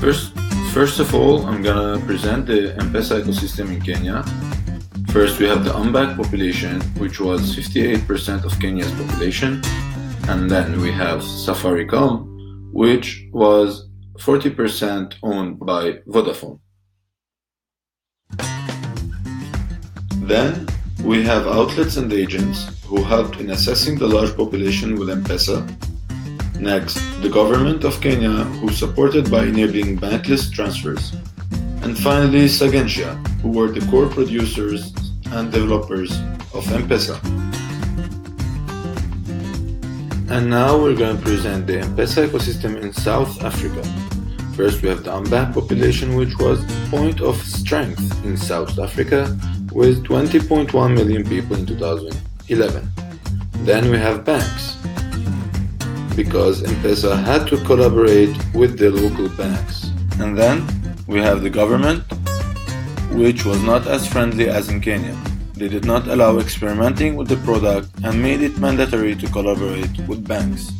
First, first of all, I'm gonna present the M-Pesa ecosystem in Kenya. First, we have the unbanked population, which was 58% of Kenya's population. And then we have Safaricom, which was 40% owned by Vodafone. Then we have outlets and agents who helped in assessing the large population with M-Pesa. Next, the government of Kenya, who supported by enabling bankless transfers. And finally, Sagentia, who were the core producers and developers of M-Pesa. And now we're going to present the M-Pesa ecosystem in South Africa. First, we have the unbanked population, which was a point of strength in South Africa, with 20.1 million people in 2011. Then we have banks, because M-Pesa had to collaborate with the local banks. And then we have the government, which was not as friendly as in Kenya. They did not allow experimenting with the product and made it mandatory to collaborate with banks.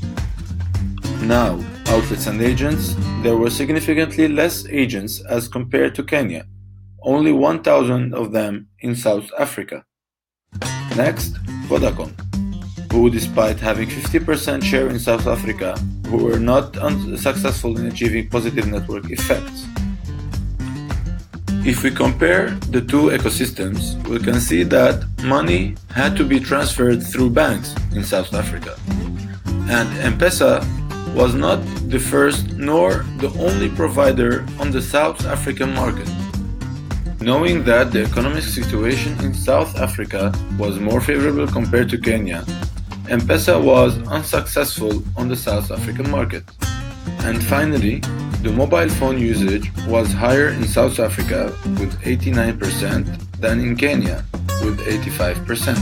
Now, outlets and agents, there were significantly less agents as compared to Kenya, only 1,000 of them in South Africa. Next, Vodacom, who despite having 50% share in South Africa, who were not successful in achieving positive network effects. If we compare the two ecosystems, we can see that money had to be transferred through banks in South Africa. And M-Pesa was not the first nor the only provider on the South African market. Knowing that the economic situation in South Africa was more favorable compared to Kenya, M-Pesa was unsuccessful on the South African market. And finally, the mobile phone usage was higher in South Africa with 89% than in Kenya with 85%.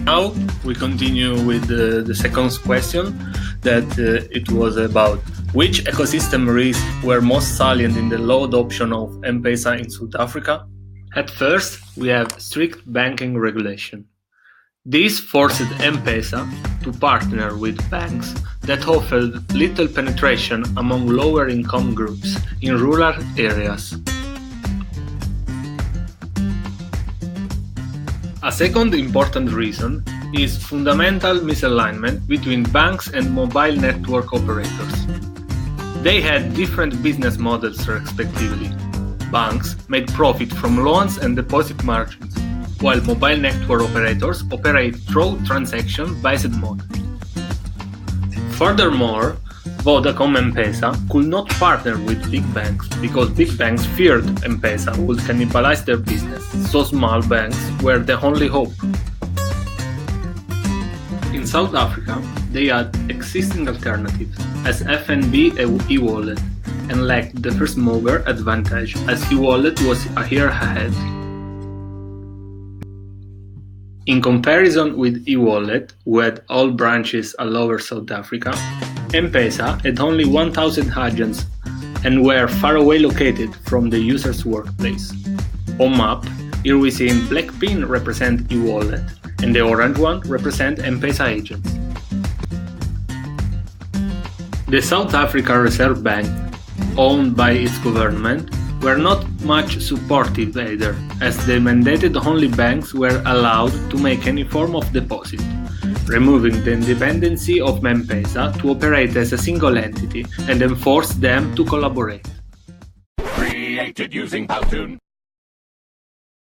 Now we continue with the second question, that it was about which ecosystem risks were most salient in the low adoption of M-Pesa in South Africa. At first, we have strict banking regulation. This forced M-Pesa to partner with banks that offered little penetration among lower income groups in rural areas. A second important reason is fundamental misalignment between banks and mobile network operators. They had different business models respectively. Banks made profit from loans and deposit margins, while mobile network operators operate through transaction-based models. Furthermore, Vodacom M-Pesa could not partner with big banks because big banks feared M-Pesa would cannibalize their business, so small banks were the only hope. In South Africa, they had existing alternatives as FNB e-wallet and lacked the first mover advantage as e-wallet was a year ahead. In comparison with e-wallet, who had all branches all over South Africa, M-Pesa had only 1,000 agents and were far away located from the user's workplace. On map, here we see in black pin represent e-wallet and the orange one represent M-Pesa agents. The South Africa Reserve Bank, owned by its government, were not much supportive either, as they mandated only banks were allowed to make any form of deposit, removing the independency of M-Pesa to operate as a single entity and enforce them to collaborate. Created using Powtoon.